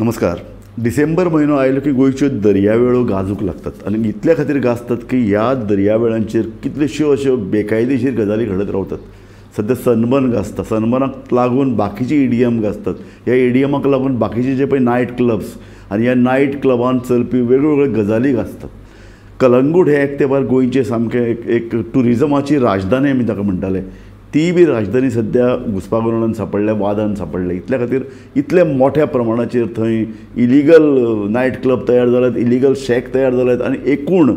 नमस्कार. डिसेंबर म्हयनो आयलो की गोंयच्यो दर्यावेळो गाजूंक लागतात आनी इतल्या खातीर गाजतात की ह्या दर्यावेळांचेर कितल्योश्यो अश्यो बेकायदेशीर गजाली घडत रावतात. सध्या सनबर्न गाजता, सनबर्नाक लागून बाकीचे इडियम गाजतात, ह्या इडियमाक लागून बाकीचे जे पळय नायट क्लब्स आनी ह्या नायट क्लबान चलपी वेगवेगळ्यो गजाली गाजतात. कलंगूट हे एक तेंपार गोंयचे सामकें एक टुरिजमाची राजधानी आमी ताका म्हणटाले, ती बी राजधानी सध्या घुसपागोंदळान सापडल्या, वादान सापडल्या. इतल्या खातीर इतल्या मोठ्या प्रमाणाचेर थंय इलिगल नायट क्लब तयार जाल्यात, इलिगल शॅक तयार जाल्यात आनी एकूण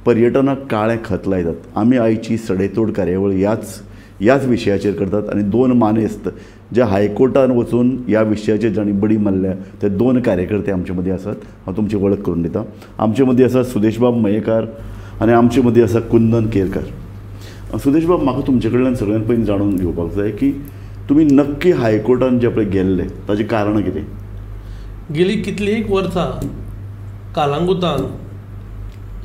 पर्यटनाक काळें खत लायतात. आमी आयची सडेतोड कार्यावळ ह्याच विशयाचेर करतात आनी दोन मानेस्त जे हायकोर्टान वचून ह्या विशयाचेर जाणी बडी मारल्या ते दोन कार्यकर्ते आमचे मदीं आसात. हांव तुमची वळख करून दितां. आमचे मदीं आसा सुदेशबाब मयेकार आनी आमचे मदीं आसा कुंदन केरकार. सुदेशबाब, म्हाका तुमचे कडल्यान सगळ्यांत पयलीं जाणून घेवपाक जाय की तुमी नक्की हायकोर्टान जे पळय गेल्ले ताची कारणां कितें? गेली कितलींय वर्सां कालांगुतान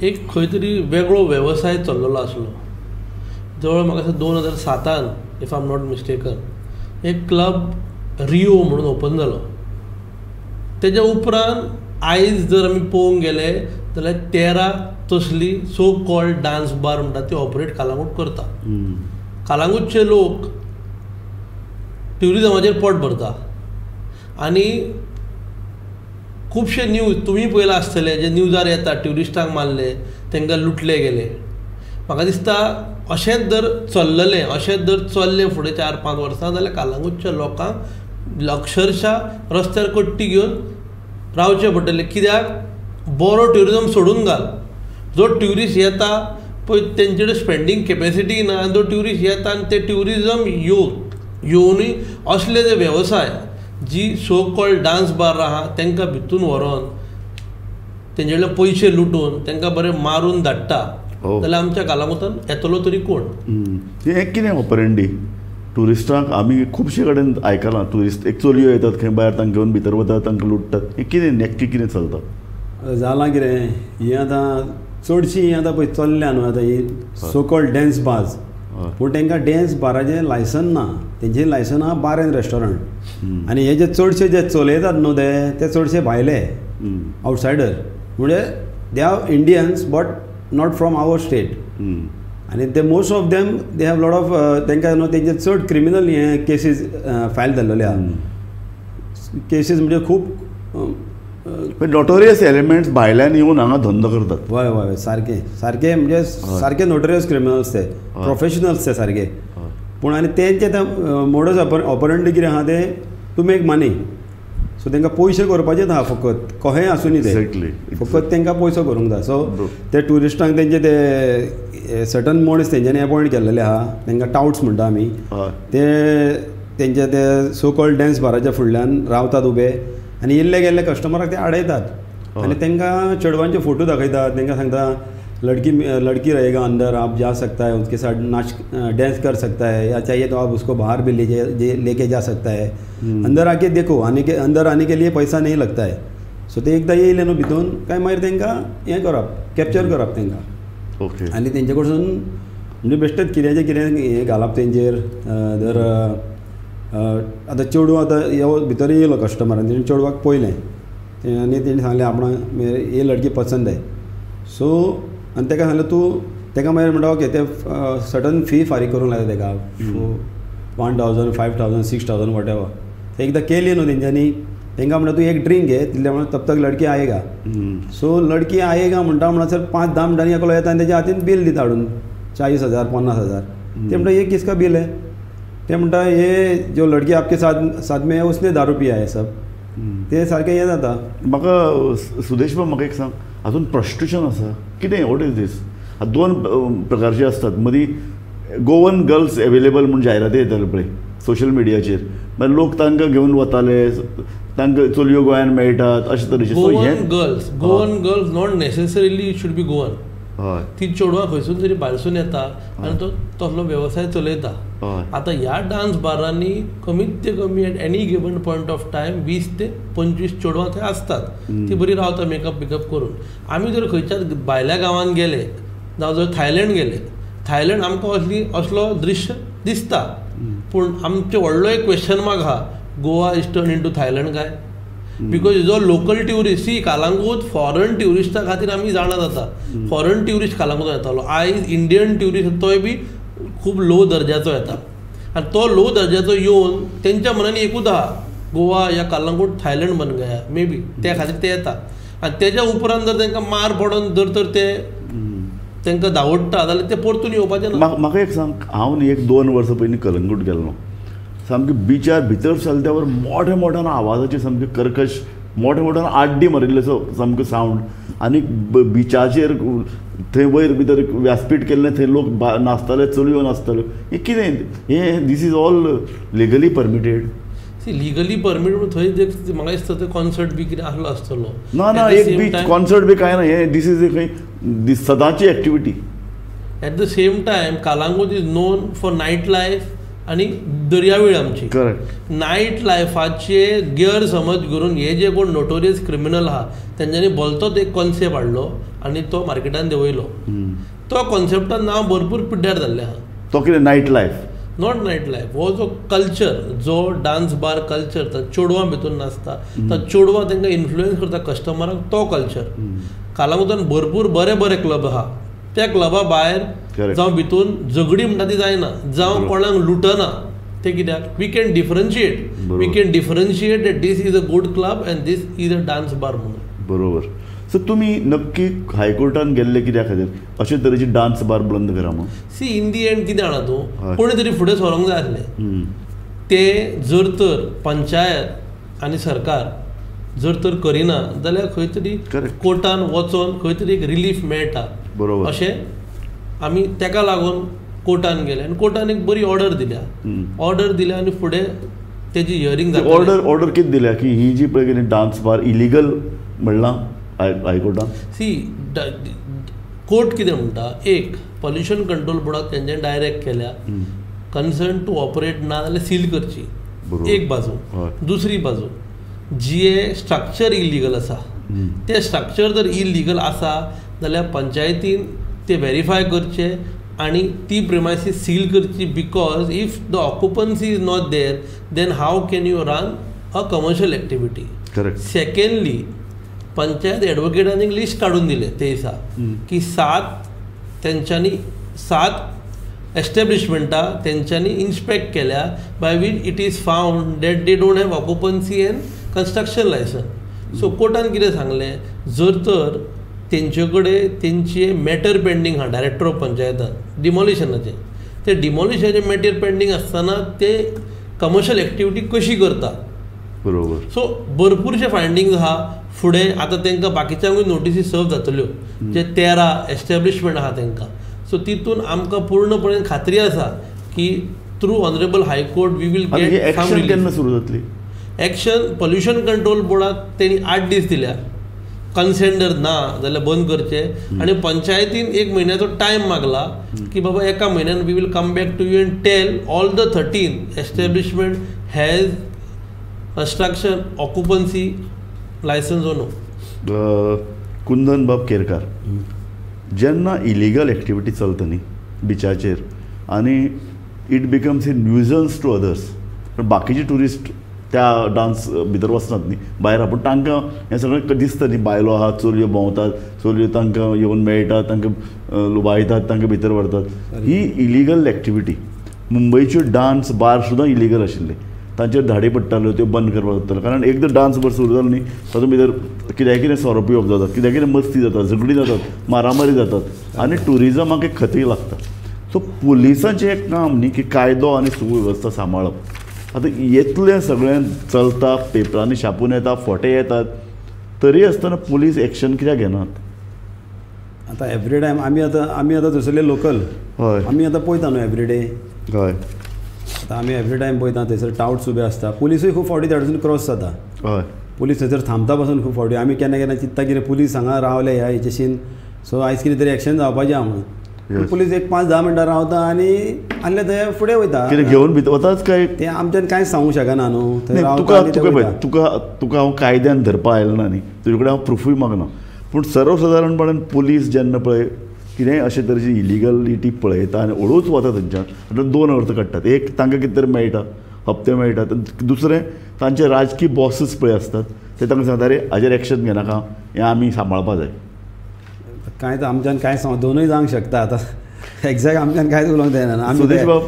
एक खंय तरी वेगळो वेवसाय चल्लेलो आसलो. जवळ म्हाका दिसता 2007 if I am not mistaken एक क्लब रिओ म्हणून ओपन जालो. तेज्या उपरांत आयज जर आमी पळोवंक गेले जाल्यार 13 तसली सो कॉल्ड डान्स बार म्हणटा ती ऑपरेट कालांगूट करता. कालांगूटचे लोक ट्युरिजमाचेर पोट भरता आनी खुबशे न्यूज तुमी पळयला आसतले जे न्यूजार येता ट्युरिस्टांक मारले, तांकां लुटले गेले. म्हाका दिसता अशेंच जर चल्लें, अशेंच जर चल्लें फुडें 4-5 वर्सां जाल्यार कालांगूटच्या लोकांक अक्षरशा रस्त्यार कट्टी घेवन रावचें पडटलें. कित्याक बरो ट्युरिजम सोडून घाल, जो ट्युरिस्ट येता पळय तेंचे कडेन स्पेंडींग कॅपेसिटी ना आनी जो ट्युरिस्ट येता आनी ते ट्युरिजम येवनूय असले जे वेवसाय जी सो कॉल्ड डान्स बार आहा तांकां भितून व्हरोन तेंचे कडल्यान पयशे लुटून तांकां बरें मारून धाडटा जाल्यार आमच्या कालांगुतान येतलो तरी कोण? हें कितें ऑपरेंडी? ट्युरिस्टांक आमी खुबशे कडेन आयकलां, ट्युरिस्ट एक चलयो येतात खंय भायर तांकां घेवन भितर वतात, तांकां लुटतात. हें कितें नक्की कितें चलता? जालां कितें, ही आतां चडशीं ही आतां पळय चल्ल्या न्हू आतां ही सो कॉल्ड डॅन्स बार्स, पूण तांकां डॅन्स बाराचें लायसन ना. तेंचें लायसन आहा बार एंड रेस्टॉरंट. आनी हे जे चडशे जे चलयतात न्हू ते चडशे भायले आवटसायडर, म्हणजे they are Indians but not from our state. आनी ते most of them they have lot of तांकां न्हू तेंचे चड क्रिमिनल हे केसीस फायल जाल्लेले आहा. केसीस म्हणजे खूब नोटोरियस एलिमेंट्स भायल्यान येवन हांगा धंदो करतात. हय हय सारके म्हणजे सारके नोटोरियस क्रिमिनल्स ते, प्रोफेशनल्स ते सारके. पूण आनी तेंचे मोडस ऑपरंडी कितें आहा ते टू मेक मनी. सो तांकां पयशे करपाचेच आहा फकत, कहेंय आसूनी ते फकत तांकां पयसो करूंक जाय. सो ते ट्युरिस्टांक तेंचे ते सर्टन मनीस तेंच्यांनी अपॉयंट केल्लेले आहा, तांकां टाउट्स म्हणटा आमी. ते तेंचे ते सो कॉल्ड डॅन्स बाराच्या फुडल्यान रावतात उबे आनी इल्ले गेल्ले कस्टमराक ते आडयतात आनी तांकां चेडवांचे फोटो दाखयतात. तांकां सांगता लड़की रहेगा अंदर, आप जा सकता है, उसके साथ नाच डांस कर सकता है, या चाहिए तो आप उसको बाहर भी लेके जा सकता है. अंदर आके देखो, अंदर आने के लिए पैसा नहीं लगता है. सो ते एकदां येयले न्हू भितून काय मागीर तांकां हें करप, कॅप्चर करप तांकां. ओके. आनी तेंचे कडसून म्हणजे बेश्टेच कितें हें घालप तेंचेर. जर आतां चेडूं आतां भितर येयलो कस्टमर आनी तेणें चेडवाक पळयलें आनी तेणें सांगलें आपणाक ये लडकी पसंद आहे. सो आनी ताका सांगलें तूं, ताका मागीर म्हणटा ओके ते सर्टन फी फारीक करूंक लायता ताका 1000, 5000, 6000 वॉट एवर. ते एकदां केली न्हू तेंच्यांनी, तांकां म्हणटा तूं एक ड्रिंक घे, तितले म्हणून तब तक लडकी आयेगा. सो लडकी आयेगा म्हणटा म्हणसर 5-10 मिनटांनी एकलो येता आनी तेच्या हातीन बील दिता हाडून 40,000, 50,000. ते म्हणटा ये किसका बील है? ते म्हणटा ये जो लडकी आपके साथ में है उसने दारू पिया है सब. ते सारकें हें जाता. म्हाका सुदेशबाब म्हाका एक सांग, हातून प्रॉस्टिट्यूशन आसा कितें? वॉट इज दीस? दोन प्रकारचे असतात. मदीं गोवन गर्ल्स एवेलेबल म्हूण जायराती येताल्यो पळय सोशल मिडियाचेर, मागीर लोक तांकां घेवन वताले, तांकां चलयो गोंयान मेळटात अशे तरेचे. Goan girls not necessarily should be Goan. ती चेडवां खंयसून तरी भायरसून येता आनी तो तसलो वेवसाय चलयता. आतां ह्या डान्स बारांनी कमीत ते कमी at any given point of time 20 ते 25 चेडवां थंय आसतात. ती बरी रावता मेकअप करून. आमी जर खंयच्याच भायल्या गांवांत गेले, जावं जर थायलंड गेले, थायलंड आमकां असलो दृश्य दिसता. पूण आमचे व्हडलो एक क्वेश्चन मार्क आहा, Goa is turn into Thailand काय? बिकॉज जो local tourist see Calangute foreign ट्युरिस्टा खातीर आमी जाणा जाता फॉरेन ट्युरिस्ट कालांगूट येतालो आयज इंडियन ट्युरिस्ट तोय बी खूब लो दर्जाचो येता आनी तो लो दर्जाचो येवन तेंच्या मनांनी एकूच आहा गोवा या Calangute Thailand bun Gaya may be त्या खातीर ते येता आनी तेच्या उपरांत जर तांकां मार पडोन जर तर ते तांकां धांवडटा जाल्यार ते परतून येवपाचें ना. म्हाका एक सांग हांव न्ही 1-2 वर्सां पयलीं कलंगूट गेल्लो सामके बिचार भितर चलत्यावर मोठ्या मोठ्यान आवाजाचे सामके कर्कश मोठ्या मोठ्यान आड्डी मारिल्लेसो सामको सावंड आनी बिचाचेर थंय वयर भितर व्यासपीठ केल्लें थंय लोक नाचताले चलयो नाचताल्यो हें कितें हें this is all legally permitted. Legally permit म्हणून थंय म्हाका दिसता ते कॉन्सर्ट बी कितें आसलो आसतलो ना एक बी कॉन्सर्ट बी कांय ना हें दीस इज खंय सदांची activity. At the same time Calangute is known for night life आनी दर्यावेळ आमची. करेक्ट. नायट लायफाचे गियर समज करून हे जे कोण नोटोरियस क्रिमिनल आहा तेंच्यांनी भलतोच एक कॉन्सेप्ट हाडलो आनी तो मार्केटान देंवयलो. तो कॉन्सेप्टान नांव भरपूर पिड्ड्यार जाल्लें आहा. तो कितें night life not night life हो जो कल्चर जो डान्स बार कल्चर तो चेडवां भितून नाचता तो चेडवां तांकां इन्फ्लुएन्स करता कस्टमरांक तो कल्चर. कालांगुटान भरपूर बरे बरे क्लब आहा त्या क्लबा भायर जावं भितून झगडी म्हणटा ती जायना जावं कोणाक लुटना ते कित्याक we can differentiate that this is a good club and this is a dance bar म्हणून. बरोबर. सो तुमी नक्की हायकोर्टान गेल्ले कित्या खातीर अशे तरेची डान्स बार बंद करा म्हणून. सी इन दी एंड कितें जाणा तूं कोणी तरी फुडें सरोंक जाय आसलें ते जर तर पंचायत आनी सरकार जर तर करिना जाल्यार खंय तरी कोर्टान वचोन खंय तरी एक रिलीफ मेळटा. बरोबर. अशें आमी ताका लागून कोर्टान गेले आनी कोर्टान एक बरी ऑर्डर दिल्या आनी फुडें तेजी हियरींग जाता. ऑर्डर कितें दिल्या की ही जी पळय कितें डान्स बार इलिगल म्हणलां हायकोर्टान. सी कोर्ट कितें म्हणटा एक पॉल्युशन कंट्रोल बोर्डाक तेंच्यानी डायरेक्ट केल्या कन्सर्न टू ऑपरेट ना जाल्यार सील करची एक बाजू. दुसरी बाजू जी स्ट्रक्चर इलिगल आसा ते स्ट्रक्चर जर इलिगल आसा जाल्यार पंचायतीन ते व्हेरीफाय करचे आनी ती प्रिमायसीस सील करची because if the occupancy is not there then how can you run a commercial activity. Correct. Secondly panchayat एडवोकेटांनी एक लिस्ट काढून दिले ते दिसा की 7 एस्टॅब्लिशमेंटा तेंच्यांनी इन्स्पेक्ट केल्या by which it is found that they don't have occupancy and construction licence. So कोर्टान कितें सांगलें जर तर तेंचे कडेन तेंचे मॅटर पेंडींग आहा डायरेक्टर ऑफ पंचायतान डिमॉलिशनाचे ते डिमॉलिशनाचे मॅटर पेंडींग आसतना ते कमर्शियल एक्टिविटी कशी करता. बरोबर. सो भरपूरशे फायंडिंग्स आहा फुडें आतां तांकां बाकीच्यांकूय नोटिसी सर्व जातल्यो जे 13 एस्टॅब्लिशमेंट आहा तांकां. सो तितून आमकां पूर्णपणे खात्री आसा की through honourable high court we will get some relief. केन्ना सुरू जातली एक्शन? पॉल्युशन कंट्रोल बोर्डाक तेणी 8 दीस दिल्या कन्सेंट जर ना जाल्यार बंद करचे आनी पंचायतीन 1 म्हयन्याचो टायम मागला की बाबा एका म्हयन्यान we will come back to you and tell all the 13 establishment has construction occupancy licence oh no. Kundan बाब केरकार जेन्ना इलिगल एक्टिविटी चलता न्ही बिचाचेर आनी it becomes a nuisance to others बाकीचे टुरिस्ट त्या डान्स भितर वचनात न्ही भायर पूण तांकां हें सगळें दिसता न्ही बायलो आहात चलयो भोंवतात चलयो तांकां येवन मेळटात तांकां लुबायतात तांकां भितर व्हरतात. ही इलिगल एक्टिविटी मुंबयच्यो डान्स बार सुद्दां इलिगल आशिल्ले तांचेर धाडी पडटाल्यो त्यो बंद करपाक जाताल्यो कारण एकदां डान्स बार सुरू जालो न्ही तातूंत भितर कित्याक कितें सोरो पिवप जातात कित्याक कितें मस्ती जाता झगडी जातात मारामारी जातात आनी ट्युरिजमाक एक खतय लागता. सो पुलिसांचें एक काम न्ही की कायदो आनी सुवेवस्था सांबाळप. आतां इतलें सगळें चलता पेपरांनी छापून येता फोटे येतात तरी आसतना पुलीस एक्शन कित्याक घेनात. आतां एवरी टायम आमी आतां थंयसरले लोकल हय आमी आतां पळयता न्हू एवरीडे. हय. आतां आमी एवरी टायम पळयता थंयसर टावट्स उबे आसता पुलिसूय खूब फावटी धाडून क्रॉस जाता. हय. पुलीस थंयसर थांबता पासून खूब फावटी आमी केन्ना केन्ना चिंतता कितें पुलीस हांगा रावले ह्या हेचेशीन सो आयज कितें तरी एक्शन जावपाचें आहा म्हणून. पुलीस एक 5-10 मिनटां रावता आनी आसले थंय फुडें वयता. कितें घेवन भितर वताच काय तें आमच्यान कांयच सांगूंक शकना न्हू. तुका हांव कायद्यान धरपा आयलो ना न्ही तुजे कडेन हांव प्रुफूय मागना पूण सर्वसादारणपणान पुलीस जेन्ना पळय कितेंय अशे तरेची इलिगलिटी पळयता आनी हळूच वता थंयच्यान 2 अर्थ काडटात. एक तांकां कितें तरी मेळटा हप्ते मेळटात दुसरें तांचे राजकीय बॉसीस पळय आसतात ते तांकां सांगता अरे हाजेर एक्शन घेनाका हें आमी सांबाळपा जाय. कांय तर आमच्यान कांय दोनूय जावंक शकता. आतां एक्झॅक्ट आमच्यान कांयच उलोवंक जायना. सुदेश बाब,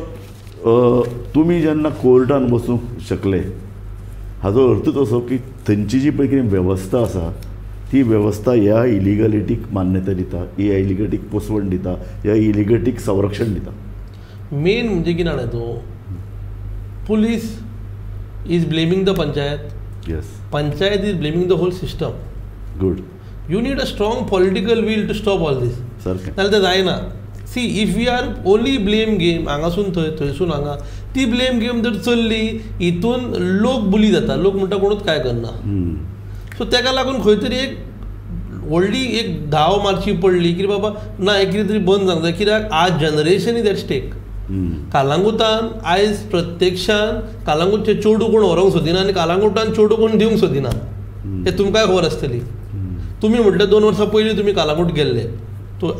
तुमी जेन्ना कोर्टान बसूंक शकले हाजो अर्थच असो की थंयची जी पळय कितें वेवस्था आसा ती वेवस्था ह्या इलिगलिटीक मान्यता दिता, ह्या इलिगलिटीक पोसवण दिता, ह्या इलिगलिटीक संरक्षण दिता. मेन म्हणजे कितें जाणा तूं, police is blaming the panchayat, yes, panchayat is blaming the whole system. Good. You need a strong political will to stop all this. सारकें. नाजाल्यार तें जायना. See if we are only blame game हांगासून थंय थंयसून हांगा, ती ब्लेम गेम जर चल्ली हितून लोक बुली जाता, लोक म्हणटा कोणूच कांय करना. सो ताका लागून खंय तरी एक व्हडली एक धाव मारची पडली की बाबा ना एक कितें तरी बंद जावंक जाय. कित्याक आज जनरेशन इज एट स्टेक. कालांगुटान आयज प्रत्यक्षान कालांगूटचे चेडू कोण व्हरोंक सोदिना आनी कालांगुटान चेडू कोण दिवंक सोदिना. हें तुमकांय खबर आसतली. तुमी म्हटलें 2 वर्सां पयलीं तुमी कालांगूट गेल्ले.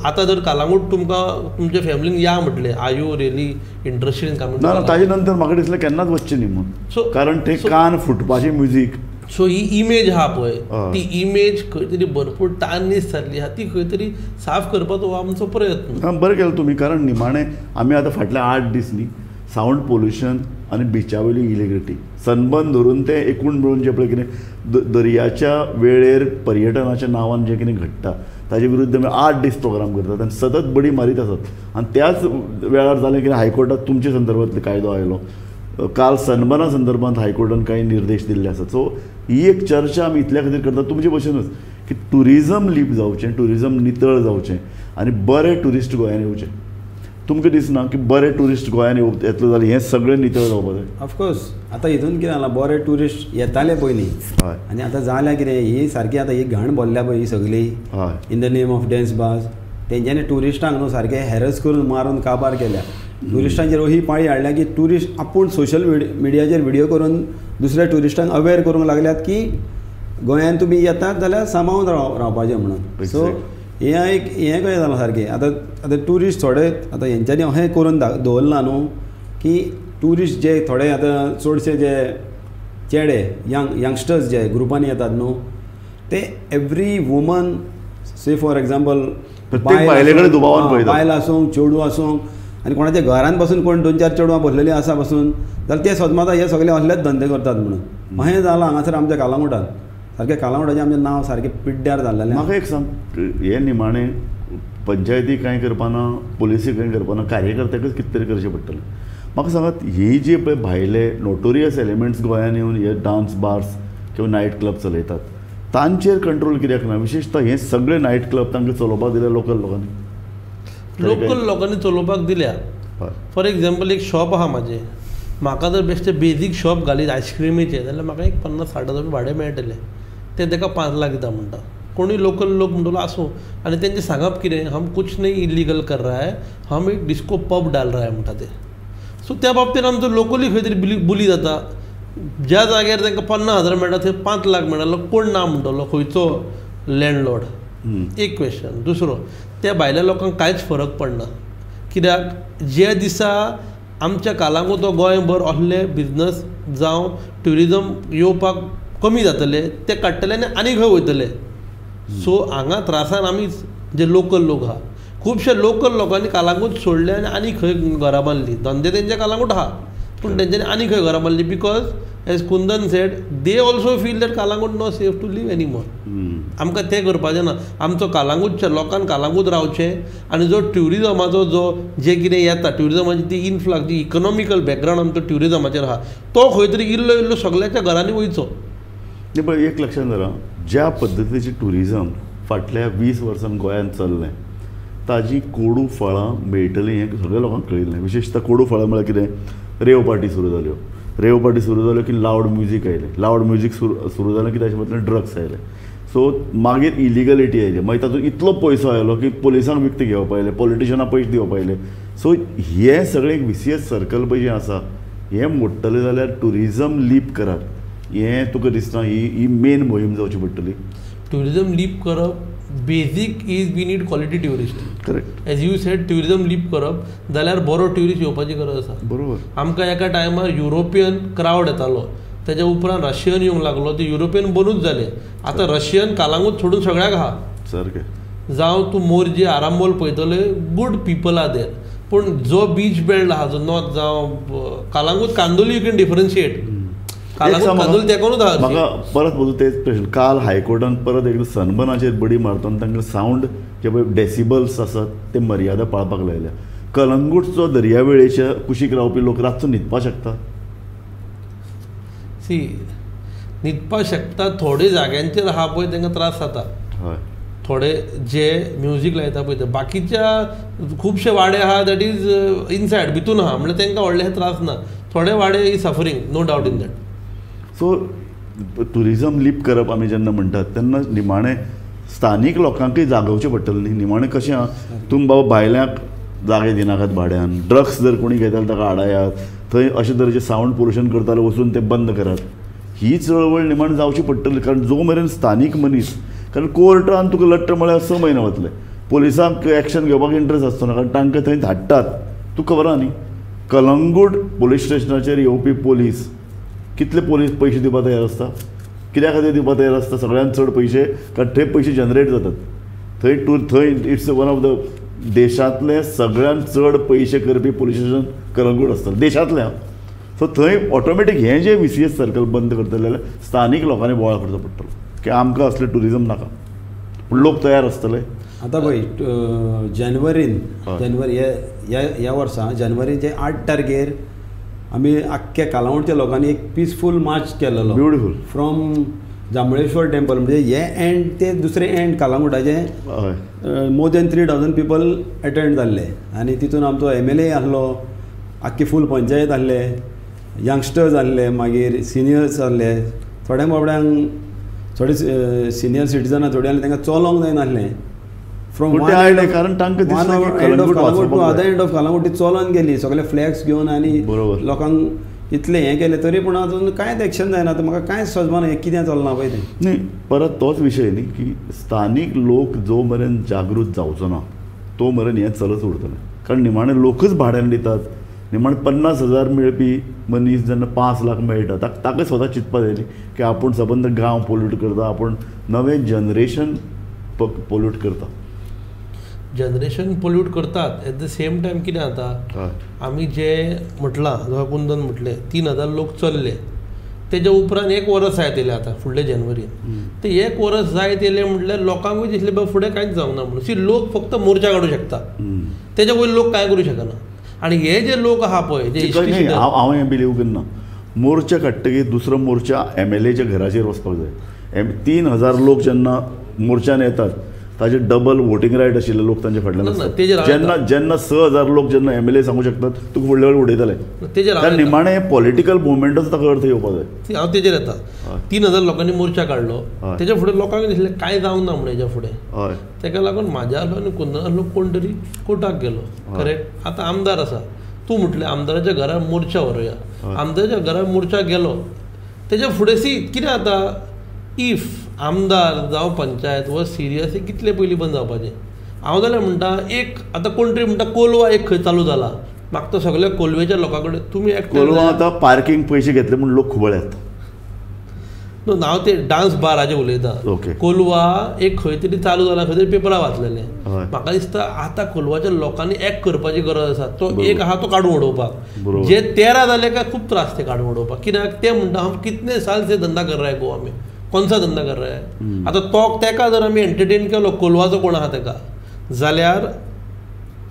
आतां जर कालांगूट तुमकां तुमच्या फॅमिलीन या म्हटलें, are you really interested in Calangute? ना, ताजे नंतर म्हाका दिसलें केन्नाच वचचें न्ही म्हणून. कारण ते कान फुटपाचें म्युजीक. सो ही इमेज आहा पळय, ती इमेज खंय तरी भरपूर टार्निश जाल्ली आहा, ती खंय तरी साफ करपाचो आमचो प्रयत्न. बरें केलें तुमी. कारण निमाणें आमी आतां फाटल्या 8 दीस न्ही सावंड पोल्युशन आनी बिचा वयली इलिगलिटी सनबर्न धरून ते एकूण मेळून जे पळय कितें दर्याच्या वेळेर पर्यटनाच्या नांवान जें कितें घडटा ताजे विरुद्ध आमी 8 दीस प्रोग्राम करतात आनी सतत बडी मारीत आसात. आनी त्याच वेळार जालें कितें हायकोर्टात तुमच्या संदर्भांतलो कायदो आयलो. काल सनबर्ना संदर्भांत हायकोर्टान कांय निर्देश दिल्ले आसात. सो ही एक चर्चा आमी इतल्या खातीर करतात तुमचे भशेनूच की ट्युरिजम लीप जावचें, ट्युरिजम नितळ जावचें आनी बरे ट्युरिस्ट गोंयांत येवचे. तुमकां दिसना की बरे ट्युरिस्ट गोंयांत येतलो जाल्यार हें सगळें नितळ जावपाक जाय? ऑफकोर्स. आतां हितून कितें जालां, बरे ट्युरिस्ट येताले पयलीं, हय, आनी आतां जाल्यार कितें ही सारकी आतां ही घाण भरल्या पळय ही सगळी, हय, in the name of dance bars. तेंच्यांनी ट्युरिस्टांक न्हू सारके हॅरस करून मारून काबार केल्या. ट्युरिस्टांचेर ही पाळी हाडल्या की ट्युरिस्ट आपूण सोशल मिडियाचेर व्हिडियो करून दुसऱ्या ट्युरिस्टांक अवेअर करूंक लागल्यात की गोंयांत तुमी येतात जाल्यार सांबाळून रावपाचें म्हणून. सो हें हें कशें जालां सारकें. आतां ट्युरिस्ट थोडे आतां हेंच्यांनी अशें करून दवरलां न्हू की ट्युरिस्ट जे थोडे आतां चडशे जे चेडे यंगस्टर्स जे ग्रुपांनी येतात न्हू ते every woman say for example बायल आसूं चेडू आसूं आनी कोणाच्या घरांत बसून कोण 2-4 चेडवां बसलेलीं आसा बसून जाल्यार ते सदमाता हे सगळे असलेच धंदे करतात म्हणून अशें जालां हांगासर आमच्या कालांगुटान. सारकें कालांगुटाचें आमचें नांव सारकें पिड्ड्यार जाल्लें. म्हाका एक सांग, हें निमाणें पंचायती कांय करपाना, पुलिसी कांय करपाना, कार्यकर्त्याकच कितें तरी करचें पडटलें. म्हाका सांगात, ही जे पळय भायले नोटोरियस एलिमेंट्स गोंयांत येवन हे डान्स बार्स किंवा नायट क्लब चलयतात तांचेर कंट्रोल कित्याक ना? विशेषतः हे सगळे नायट क्लब तांकां चलोवपाक दिले लोकल लोकांनी चलोवपाक दिल्या. फॉर एग्जाम्पल एक शॉप आहा म्हाजें, म्हाका जर बेश्टें बेजीक शॉप घालीत आयस्क्रीमीचें जाल्यार म्हाका एक 50-60 हजार भाडें मेळटलें. ते ताका 5 लाख दिता म्हणटा. कोणूय लोकल लोक म्हणटलो आसूं आनी तेंचें सांगप कितें, हम कुछ नहीं इलिगल कर रहा है, हम एक डिस्को पब डाल रहा है म्हणटा ते. सो त्या बाबतींत आमचो लोकली खंय तरी बुली जाता. ज्या जाग्यार तांकां 50 हजार मेळटा थंय 5 लाख मेळटलो, कोण ना म्हणटलो, खंयचो लँडलॉर्ड? एक क्वेश्चन. दुसरो, त्या भायल्या लोकांक कांयच फरक पडना. कित्याक जे दिसा आमच्या कालांगूट गोंयभर असले बिजनस जावं ट्युरिजम येवपाक कमी जातले ते काडटले आनी आनी खंय वयतले. सो हांगा त्रासान आमीच जे लोकल लोक आहा, खुबशे लोकल लोकांनी कालांगूट सोडले आनी खंय घरां बांदली. धंदे तेंचे कालांगूट आहा पूण तेंच्यांनी आनी खंय घरां बांदली because as Kundan said they also feel that Calangute not safe to live any more. आमकां तें करपाचें ना. आमचो कालांगूटच्या लोकांक कालांगूट रावचें आनी जो ट्युरिजमाचो जे कितें येता ट्युरिजमाची ती इनफ्लक्स जी इकॉनॉमिकल बॅकग्रावंड आमचो ट्युरिजमाचेर आहा तो खंय तरी इल्लो सगळ्याच्या घरांनी वयचो. पळय एक लक्षांत दवरा, ज्या पद्दतीचें ट्युरिजम फाटल्या 20 वर्सांत गोंयांत चल्लें ताजी कोडू फळां मेळटलीं हें सगळ्या लोकांक कळिल्लें. विशेषतः कोडू फळां म्हळ्यार कितें, रेव पार्टी सुरू जाल्यो. रेव पार्टी सुरू जाल्यो की लावड म्युजीक आयलें. लावड म्युजीक सुरू जालें की ताचे बदल्यान ड्रग्स आयले. सो मागीर इलिगलिटी आयली. मागीर तातूंत इतलो पयसो आयलो की पुलिसांक विकतें घेवप आयलें, पॉलिटिशनाक पयशे दिवप आयले. सो हें सगळें एक विसियस सर्कल पळय जें आसा हें मोडटलें जाल्यार ट्युरिजम लीप करात. हें तुका दिसना ही मेन मोहीम जावची पडटली? ट्युरिजम लीप करप basic is we need quality tourist. Correct. As you said tourism leap करप जाल्यार बरो ट्युरिस्ट येवपाची गरज आसा. बरोबर. आमकां एका टायमार युरोपियन क्रावड येतालो तेच्या उपरांत रशियन येवंक लागलो, ते युरोपियन बनूच जाले. आतां रशियन कालांगूट सोडून सगळ्याक आहा. सारकें. जावं तूं मोरजे आरांबोल पळयतले, गूड पिपल आर देर. पूण जो बीच बेल्ट आहा, जो नॉर्थ जावं Calangute Candolim you can differentiate. Calangute Candolim तेकोनूच आहा. म्हाका परत बोलू तेच प्रश्न. काल हायकोर्टान परत एकदां सनबर्नाचेर बडी मारतना तांकां सावंड जे पळय डेसिबल्स आसात ते मर्यादा पाळपाक लायल्या. कलंगूटचो दर्यावेळेच्या कुशीक रावपी लोक रातचो न्हिदपाक शकता? न्हिदपाक शकता. थोडे जाग्यांचेर आहा पळय तांकां त्रास जाता. हय. थोडे जे म्युजीक लायता पळय ते. बाकीच्या खुबशे वाडे आहा दॅट इज इनसायड भितून आहा, म्हणल्यार तांकां व्हडले त्रास ना. थोडे वाडे is suffering, no doubt in that. So tourism लीप करप आमी जेन्ना म्हणटात तेन्ना निमाणें स्थानीक लोकांकय जागोवचें पडटलें न्ही. निमाणें कशें आहा, तुमी बाबा भायल्यांक जागे दिनाकात भाड्यान, ड्रग्स जर कोणी घेताले ताका आडायात, थंय अशे तरेचे सावंड पोल्युशन करताले वचून ते बंद करात. ही चळवळ निमाण जावची पडटली. कारण जो मेरेन स्थानीक मनीस, कारण कोर्टान तुका लट्ट म्हळ्यार 6 म्हयने वतले, पुलिसांक एक्शन घेवपाक इंट्रस्ट आसचो ना, कारण तांकां थंय धाडटात. तुका खबर आहा न्ही, कलंगूट पुलीस स्टेशनाचेर येवपी पोलीस कितले पोलीस पयशे दिवपाक तयार आसता? कित्या खातीर दिवपाक तयार आसता? सगळ्यांत चड पयशे, कारण थंय पयशे जनरेट जातात. थंय इट्स वन ऑफ द देशांतले सगळ्यांत चड पयशे करपी पुलीस स्टेशन कलंगूट आसता देशांतल्या. सो थंय ऑटोमॅटीक हें जें VCS सर्कल बंद करतले जाल्यार स्थानीक लोकांनी बोवाळ करचो पडटलो की आमकां असलें टुरिजम नाका. पूण लोक तयार आसतले. आतां पळय जानेवारीन ह्या वर्सा जानेवारीचे 8 तारखेर आमी आख्ख्या कालावडच्या लोकांनी एक पिसफूल मार्च केलेलो. ब्युटिफूल. फ्रॉम जांबळेश्वर टेम्पल, म्हणजे हे एंड ते दुसरे एंड कालांगुटाचे. मोर दॅन 3000 पीपल अटेंड जाल्ले. आनी तितून आमचो MLA आहलो, आख्खी फूल पंचायत आहले, यंगस्टर्स आहले, मागीर सिनियर्स आहले. थोड्या बाबड्यांक थोडे सिनियर सिटीजन थोडे आहले तांकां चलोंक जायनासलें. फ्रॉम कारण तांकां अदर एंड ऑफ कालांगूट चलोन गेली सगळे फ्लॅग्स घेवन आनी लोकांक इतलें हें केलें तरी पूण अजून कांयच एक्शन जायना. आतां म्हाका कांयच सजमाना हें कितें चलना पळय तें. न्ही, परत तोच विशय न्ही की स्थानीक लोक जो मेरेन जागृत जावचो ना तो मेरेन हें चलत उरतलें. कारण निमाणे लोकच भाड्यान दितात. निमाणे 50,000 मेळपी मनीस जेन्ना 5 लाख मेळटा ताका स्वता चिंतपाक जाय की आपूण सबंद गांव पोल्यूट करता, आपूण नवें जनरेशन पोल्यूट करता. जनरेशन पोल्यूट करतात. एट द सेम टायम कितें जाता, आमी जे म्हटलां जो कुंदन म्हटलें 3000 लोक चल्ले, तेज्या उपरांत 1 वर्स जायत येयलें आतां फुडले जानेवारीन. ते 1 वर्स जायत येयलें म्हटल्यार लोकांकूय दिसलें बाबा फुडें कांयच जावंक ना म्हणून. लोक फक्त मोर्चा काडूं शकता, तेज्या वयर लोक कांय करूं शकना. आनी हे जे लोक आहा पळय जे हांव हें बिलीव करना. मोर्चा काडटकीर दुसरो मोर्चा MLAच्या घराचेर वचपाक जाय. 3000 लोक जेन्ना मोर्चान येतात ताजे डबल वोटींग रायट आशिल्ले लोक तांचे फाटल्यान आसतात. जेन्ना 6000 लोक जेन्ना MLA सांगूं शकतात तुका फुडले वेळ उडयतले. त्या निमाणे पॉलिटिकल मुवमेंटच ताका अर्थ येवपाक जाय. हांव तेजेर येता. 3000 लोकांनी मोर्चा काडलो, तेच्या फुडें लोकांक दिसलें कांय जावंक ना म्हणून हेच्या फुडें. तेका लागून म्हाज्या आनी कुंदन लोक कोण तरी कोर्टाक गेलो. करेक्ट. आतां आमदार आसा, तूं म्हटलें आमदाराच्या घरा मोर्चा व्हरुया. आमदाराच्या घरा मोर्चा गेलो तेच्या फुडें कितें जाता, इफ आमदार जावं पंचायत व सिरियस कितले पयलीं बंद जावपाचें. हांव जाल्यार म्हणटा एक आतां कोण तरी म्हणटा कोलवा एक खंय चालू जाला, म्हाका तो सगळ्या कोलवेच्या लोकां कडेन तुमी कोलवा आतां पार्किंग पयशे घेतले म्हूण लोक खुबळ्यात. हांव ते डान्स बाराचें उलयता. कोलवा एक खंय तरी चालू जाला, खंय तरी पेपरार वाचलेलें. म्हाका दिसता आतां कोलवाच्या लोकांनी एक करपाची गरज आसा. तो एक आहा तो काडून उडोवपाक. जे 13 जाले काय खूब त्रास ते काडून उडोवपाक. कित्याक ते म्हणटा हम कितने साल से धंदा कर रहा है गोवा में, कौन सा धंदा कर रहा है. आतां तो तेका जर आमी एंटरटेन केलो कोलवाचो कोण आहा तेका जाल्यार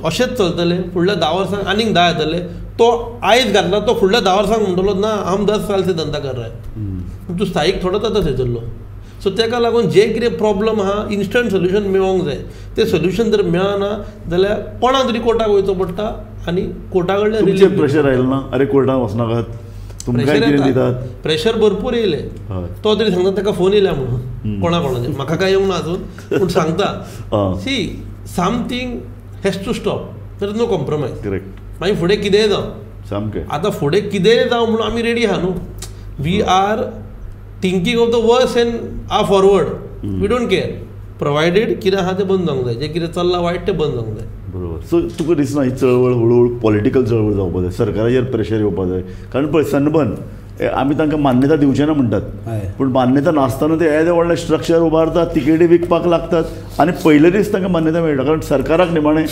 अशेंच चलतलें. फुडल्या 10 वर्सांक आनीक 10 येतले. तो आयज घातला तो फुडल्या 10 वर्सांक म्हणटलो ना हम 10 साल से धंदा कर रहा है. तूं स्थायीक थोडोच आतां थंयसरलो. सो तेका लागून जे कितें प्रॉब्लम आहा इन्स्टंट सोल्युशन मेळोंक जाय. तें सोल्युशन जर मेळना जाल्यार कोणा तरी कोर्टाक वयचो पडटा आनी कोर्टा कडल्यान रिलीफ. प्रेशर आयलें ना, अरे कोर्टान वचनाकात, प्रेशर भरपूर येयले. तो तरी सांगता ताका फोन येयल्या म्हणून कोणाचे. म्हाका काय येवंक ना अजून पूण सांगता see something has to stop. There is no compromise. Correct. मागीर फुडें कितेंय जावं सामकें. आतां फुडें कितेंय जावं म्हणून आमी रेडी आहा न्हू. We are thinking of the worst and are forward. We don't care provided कितें आहा तें बंद जावंक जाय. जें कितें चल्लां वायट तें बंद जावंक जाय. बरोबर. सो तुका दिसना ही चळवळ हळूहळू पॉलिटिकल चळवळ जावपाक जाय, सरकाराचेर प्रेशर येवपाक जाय. कारण पळय सनबर्न आमी तांकां मान्यता दिवचे ना म्हणटात, हय. पूण मान्यता नासतना ते येदे व्हडले स्ट्रक्चर उबारतात, तिकेटी विकपाक लागतात आनी पयले दीस तांकां मान्यता मेळटा, कारण सरकाराक निमाणें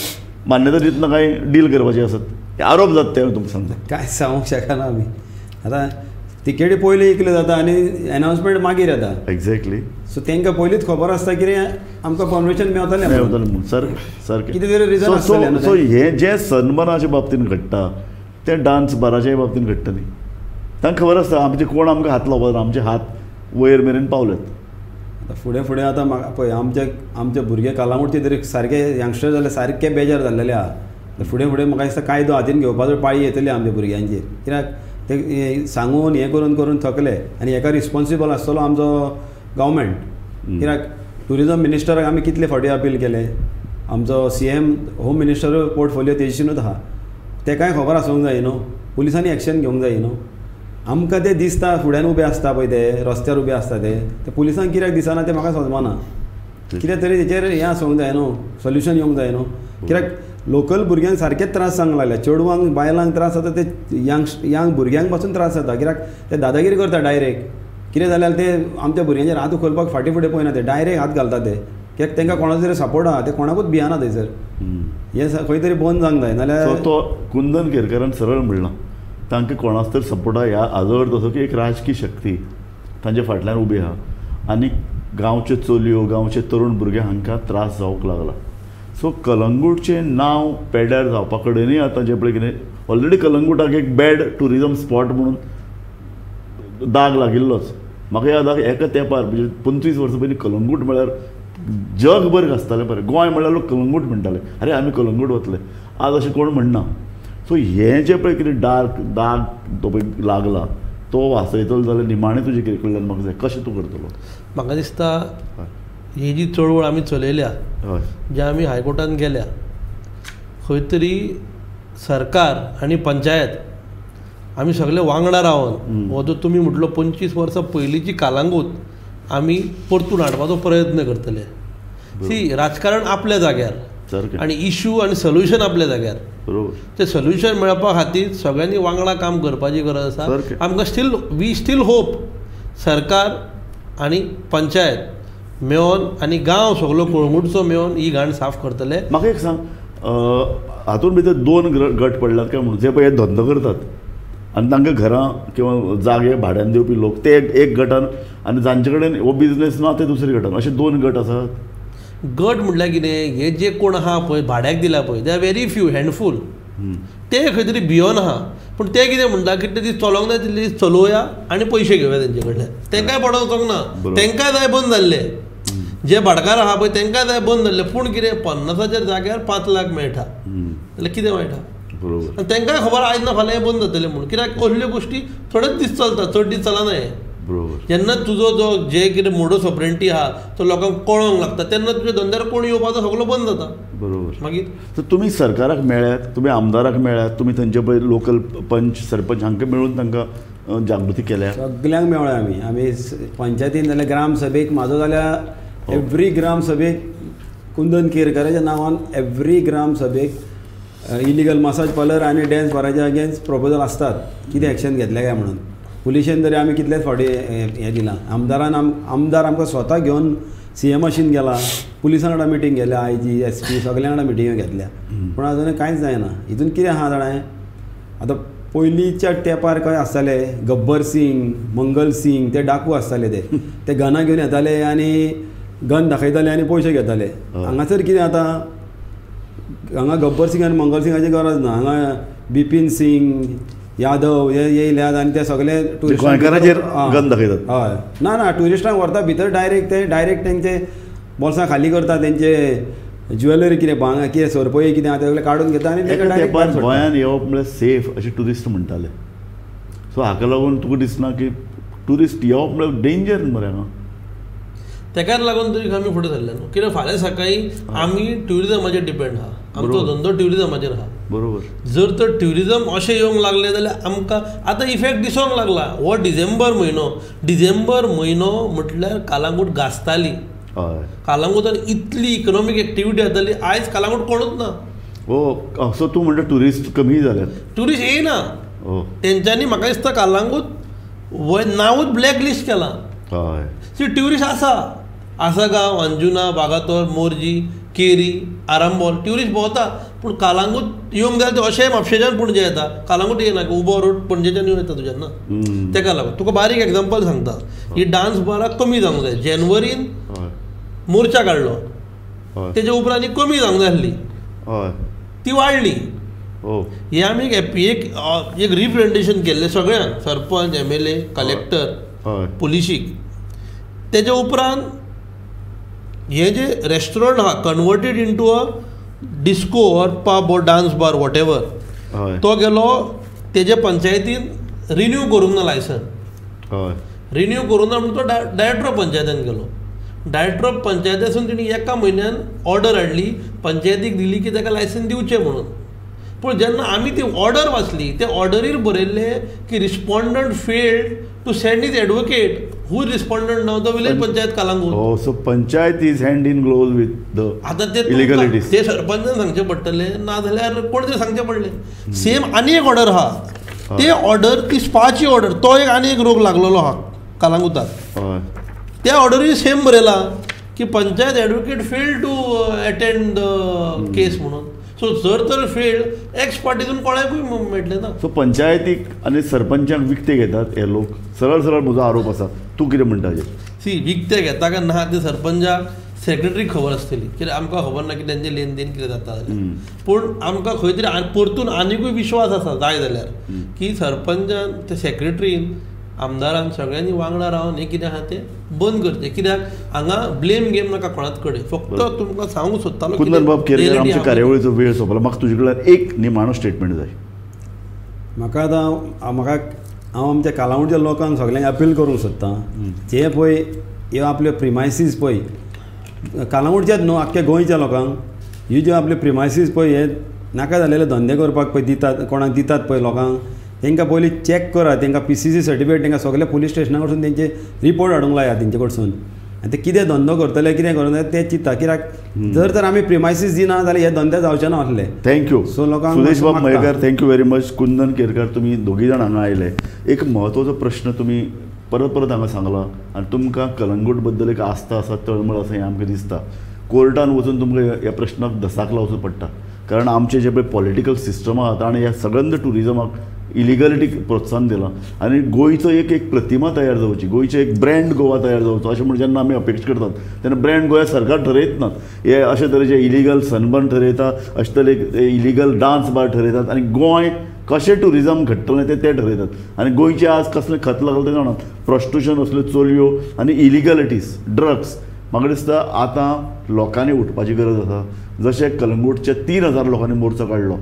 मान्यता दितना काय डील करपाचें आसत. हे आरोप जाता ते तुमकां सांगता. काय सांगूंक शकना आमी. आतां तिकेटी पयलीं इकल्यो जाता आनी एनावन्समेंट मागीर येता. एक्झॅक्टली. सो तांकां पयलींच खबर आसता कितें आमकां परमिशन मेळटलें म्हणून सारकें कितें तरी रिजन आसतलें न्हू सो तें. हें जें सन्मानाच्या बाबतींत घडटा तें डान्स बाराच्या बाबतींत घडटा न्ही. तांकां खबर आसता आमचे कोण आमकां हात लावपाना, आमचे हात वयर मेरेन पावल्यात. आतां फुडें आतां म्हाका पळय आमचे भुरगे कालामुडचे तरी सारके यंगस्टर जाले सारके बेजार जाल्लेले आहा. फुडें म्हाका दिसता कायदो हातीन घेवपाचो पाळी येतली आमच्या भुरग्यांचेर. कित्याक ते सांगून हें करून थकले आनी हेका रिस्पॉन्सिबल आसतलो आमचो गव्हर्मेंट. कित्याक ट्युरिजम मिनिस्टराक आमी कितले फावटी अपील केले, आमचो CM होम मिनिस्टर पोर्टफोलियो तेजेनूच आहा, तेकाय खबर आसूंक जाय न्हू, पुलिसांनी एक्शन घेवंक जाय न्हू. आमकां तें दिसता फुड्यान उबे आसता पळय ते रस्त्यार उबे आसता ते पुलिसांक कित्याक दिसना तें म्हाका समजना. कित्याक तरी तेचेर हें आसूंक जाय न्हू, सोल्युशन येवंक जाय न्हू. कित्याक लोकल भुरग्यांक सारकेच त्रास जावंक लागले. चेडवांक बायलांक त्रास जाता ते यंग भुरग्यांक पासून त्रास जाता. कित्याक ते दादागिरी करता डायरेक्ट. कितें जाल्यार ते आमच्या भुरग्यांचेर हात उखलपाक फाटीं फुडें पळयना, ते डायरेक्ट हात घालता ते. कित्याक तांकां कोणाचो तरी सपोर्ट आहा, ते कोणाकूच भियाना थंयसर. हें खंय तरी बंद जावंक जाय नाल्यार. सो तो कुंदन केरकरान सरळ म्हणला तांकां कोणाच तर सपोर्ट ह्या हाजो अर्थ असो की एक राजकीय शक्ती तांचे फाटल्यान उबी आहा आनी गांवच्यो चलयो गांवचे तरूण भुरगे हांकां त्रास जावंक लागला. सो कलंगूटचें नांव पेड्यार जावपा कडेनूय आतां जें पळय कितें ऑलरेडी कलंगूटाक एक बॅड टुरिजम स्पॉट म्हणून दाग लागिल्लोच. म्हाका याद आसा एका तेंपार म्हणजे 25 वर्सां पयलीं कलंगूट म्हळ्यार जगभर गाजतालें बरें. गोंय म्हळ्यार लोक कलंगूट म्हणटाले, अरे आमी कलंगूट वतले. आज अशें कोण म्हणना. सो हें जें पळय कितें डार्क दाग तो पळय लागला तो वाचयतलो जाल्यार निमाणें तुजें कितें कडल्यान म्हाका जाय, कशें तूं करतलो? म्हाका दिसता ही जी चळवळ आमी चलयल्या, हय, जे आमी हायकोर्टान गेल्या, खंय तरी सरकार आनी पंचायत आमी सगळे वांगडा रावन हो जो तुमी म्हटलो 25 वर्सां पयलींची कालांगूट आमी परतून हाडपाचो प्रयत्न करतले. सी राजकारण आपल्या जाग्यार आनी इश्यू आनी सोल्युशन आपल्या जाग्यार. बरोबर. ते सोल्युशन मेळपा खातीर सगळ्यांनी वांगडा काम करपाची गरज आसा. आमकां वी स्टील होप सरकार आनी पंचायत मेळोन आनी गांव सगळो कळंगूटचो मेळोन ही घाण साफ करतले. म्हाका एक सांग, हातूंत भितर 2 गट पडल्यात काय म्हणून जे पळय धंदो करतात आनी तांकां घरां किंवा जागे भाड्यान दिवपी लोक ते एक गटान आनी जांचे कडेन हो बिजनेस ना ते दुसरे गटान, अशे 2 गट आसात. गट म्हटल्यार कितें, हे जे कोण आहा पळय भाड्याक दिला पळय दे आर व्हेरी फ्यू हँडफूल. ते खंय तरी भियोन आहा, पूण ते कितें म्हणटा कितें दीस चलोवंक जाय तितले दीस चलोवया आनी पयशे घेवया तेंचे कडल्यान. तेंकाय पडोवंक वचोंक ना, तेंकाय जाय बंद जाल्ले. जे भाटकार आहा पळय तेंकाय जाय बंद जाल्ले, पूण कितें 50,000 जाग्यार 5 लाख मेळटा जाल्यार कितें मेळटा. बरोबर. आनी तेंकाय खबर आयज ना फाल्यां बंद जातलें म्हणून. कित्याक असल्यो गोश्टी थोडेच दीस चलता, चड दीस चलना हे. बरोबर. जेन्ना तुजो जो जे कितें मोडस ऑपरेंडी आहा तो लोकांक कळोंक लागता तेन्ना तुज्या धंद्यार कोण येवपाचो सगळो बंद जाता. बरोबर. मागीर तर तुमी सरकाराक मेळ्यात, तुमी आमदाराक मेळ्यात, तुमी थंयचे पळय लोकल पंच सरपंच हांकां मेळून तांकां जागृती केल्या? सगल्यांक मेळ्ळ्या आमी पंचायतीन जाल्यार ग्राम सभेक म्हाजो जाल्यार एवरी ग्राम सभेक कुंदन केरकराच्या नांवान एवरी ग्राम सभेक इलिगल मसाज पार्लर आनी डॅन्स बाराच्या अगेन्स्ट प्रपोजल आसतात कितें एक्शन घेतलें काय म्हणून. पुलिशेन तरी आमी कितलेच फावटी हें दिलां. आमदार आमकां स्वता घेवन CMशीन गेला, पुलिसां वांगडा मिटींग गेल्या, IG SP सगळ्यां वांगडा मिटींग घेतल्या, पूण आजून कांयच जायना. हितून कितें आहा जाणां, आतां पयलींच्या तेंपार खंय आसताले गब्बर सिंग, मंगल सिंग, ते डाकू आसताले ते गनां घेवन येताले आनी गन दाखयताले आनी पयशे घेताले. हांगासर कितें आतां, हांगा गब्बर सिंग आनी मंगल सिंगाची गरज ना. हांगा बिपीन सिंग यादव हे येयल्यात आनी ते सगळे गोंयकाराचेर गन दाखयतात. हय ना ट्युरिस्टांक व्हरता भितर डायरेक्ट तेंचे बोल्सां खाली करता, तेंचे ज्वेलरी कितें भांगर कितें सोरपय कितें आहा ते काडून घेता आनी गोंयांत येवप म्हळ्यार सेफ अशें ट्युरिस्ट म्हणटाले. सो हाका लागून तुका दिसना की ट्युरिस्ट येवप म्हळ्यार डेंजर मरे हांगा? तेकाच लागून तरी आमी फुडें सरले न्हू. कित्याक फाल्यां सकाळीं आमी ट्युरिजमाचेर डिपेंड आहा, आमचो धंदो ट्युरिजमाचेर आहा. बरोबर. जर तर ट्युरिजम अशें येवंक लागलें जाल्यार आमकां आतां इफेक्ट दिसोंक लागला. हो डिसेंबर म्हयनो म्हटल्यार कालांगूट गाजताली. कालांगूटान इतली इकॉनॉमीक एक्टिविटी जाताली, आयज कालांगूट कोणूच ना. ओ सो तूं म्हणटा ट्युरिस्ट कमी जाल्यात? ट्युरिस्ट येयना. तेंच्यांनी म्हाका दिसता कालांगूट नांवूच ब्लॅक लिस्ट केलां. हय सी ट्युरिस्ट आसा गांव, अंजुना, वागातोर, मोर्जी, केरी, आरांबोल ट्युरिस्ट भोंवता. पूण कालांगूट येवंक जाय ते अशें म्हापशेच्यान पणजे येता, कालांगूट येना. उबो रोड पणजेच्यान येवन येता तुज्यान ना. तेका लागून तुका बारीक एग्जांपल सांगता. ही डान्स बारां कमी जावंक जाय. जानेवारीन मोर्चा काडलो, तेच्या उपरांत ही कमी जावंक जाय आसली, ती वाडली. हे आमी एक रिप्रेझेंटेशन केल्लें सगळ्यांक, सरपंच, MLA, कलेक्टर, पुलिशीक. तेच्या उपरांत हे जे रेस्टॉरंट आहा converted into a disco or pub or dance bar what ever, तो गेलो तेजे पंचायतीन रिन्यू करूंक ना लायसन. रिन्यू करूंक ना म्हणून तो डायरेक्टर ऑफ पंचायतीन गेलो. डायरेक्टर ऑफ पंचायतीसून तेणी एका म्हयन्यान ऑर्डर हाडली, पंचायतीक दिली की ताका लायसन दिवचें म्हणून. पूण जेन्ना आमी ती ऑर्डर वाचली, ते ऑर्डरीर बरयल्लें की respondent failed to send is advocate. Who respondent नाव the village panchayat Calangute. So panchayat is hand in gloves with the आतां ते इलिगलिटीज. ते सरपंचान सांगचें पडटलें, ना जाल्यार कोण तरी सांगचें पडलें. सेम आनी एक ऑर्डर आहा, ते ऑर्डर ती स्पाची ऑर्डर, तो एक आनी एक रोग लागलेलो आहा कालांगुटाक. त्या ऑर्डरीर सेम बरयलां की panchayat advocate failed to attend the case म्हणून. सो जर तर फेल्ड एक्स पार्टीतून कोणाकूय मेळटलें ना. सो पंचायतीक आनी सरपंचाक विकते घेतात हे लोक. सरळ सरळ म्हजो आरोप आसा. तूं कितें म्हणटा हेजेर? सी विकते घेता काय ना ते सरपंचाक सेक्रेटरीक खबर आसतली, कित्याक आमकां खबर ना की तेंचें लेन देन कितें जाता जाल्यार. पूण आमकां खंय तरी परतून आनिकूय विश्वास आसा जाय जाल्यार की सरपंचान ते सेक्रेटरीन आमदारान सगळ्यांनी वांगडा रावन हें कितें आहा तें बंद करचें. कित्याक हांगा ब्लेम गेम नाका कोणाच कडेन. फक्त तुमकां सांगूंक सोदतालो कुंदन बाब केरकर, आमच्या कार्यावळीचो वेळ सोंपलो. म्हाका तुजे कडल्यान एक निमाणो स्टेटमेंट जाय. म्हाका हांव आमच्या कालावडच्या लोकांक सगळ्यांक अपील करूंक सोदतां, जे पळय ह्यो आपल्यो प्रिमायसीस पळय कालावडच्याच न्हू आख्ख्या गोंयच्या लोकांक, ह्यो ज्यो आपल्यो प्रिमायसीस पळय हे नाका जालेले धंदे करपाक पळय दितात, कोणाक दितात पळय लोकांक, तांकां पयलीं चॅक करात. तांकां PCC सर्टिफिकेट तांकां सगळ्या पुलीस स्टेशना कडसून तेंचे रिपोर्ट हाडूंक लायात तेंचे कडसून. आनी ते कितें धंदो करतले कितें करतले ते चिंता. कित्याक जर तर आमी प्रिमायसीस दिना जाल्यार हे धंदे जावचे ना आसले. थँक्यू. सो लोकांक सुदेश बाब मयेकर, थँक्यू व्हेरी मच. कुंदन केरकर, तुमी दोगी जाण हांगा आयले. एक म्हत्वाचो प्रश्न तुमी परत परत हांगा सांगला आनी तुमकां कलंगूट बद्दल एक आस्था आसा, तळमळ आसा हें आमकां दिसता. कोर्टान वचून तुमकां ह्या प्रश्नाक दसाक लावचो पडटा, कारण आमचें जें पळय पॉलिटिकल सिस्टम आहा ताणें ह्या सगळ्यांत टुरिजमाक इलिगलिटीक प्रोत्साहन दिलां. आनी गोंयचो एक प्रतिमा तयार जावची, गोंयचें एक ब्रँड गोवा तयार जावचो अशें म्हणून जेन्ना आमी अपेक्षा करतात तेन्ना ब्रँड गोंया सरकार ठरयत नात. हे अशे तरेचे इलिगल सनबर्न ठरयता, अशे तरेचे इलिगल डान्स बार ठरयतात आनी गोंय कशें टुरिजम घडटलें ते ठरयतात. आनी गोंयचे आज कसलें खत लागलें तें जाणात. प्रॉस्टिट्यूशन असल्यो चलयो आनी इलिगलिटीज, ड्रग्स. म्हाका दिसता आतां लोकांनी उठपाची गरज आसा. जशें कलंगूटच्या 3000 लोकांनी मोर्चो काडलो,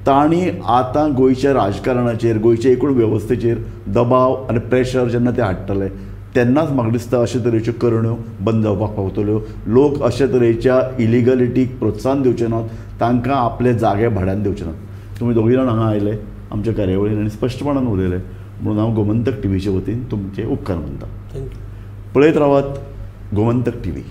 तांणी आतां गोंयच्या राजकारणाचेर, गोंयचे एकूण वेवस्थेचेर दबाव आनी प्रेशर जेन्ना ते हाडटले तेन्नाच म्हाका दिसता अशे तरेच्यो करण्यो बंद जावपाक पावतल्यो. लोक अशे तरेच्या इलिगलिटीक प्रोत्साहन दिवचे नात, तांकां आपले जागे भाड्यान दिवचे नात. तुमी दोगी जाण हांगा आयले आमच्या कार्यावळीन आनी स्पश्टपणान उलयले म्हणून हांव गोमंतक TVचे वतीन तुमचे उपकार मानता. थँक्यू. पळयत रावात गोमंतक TV.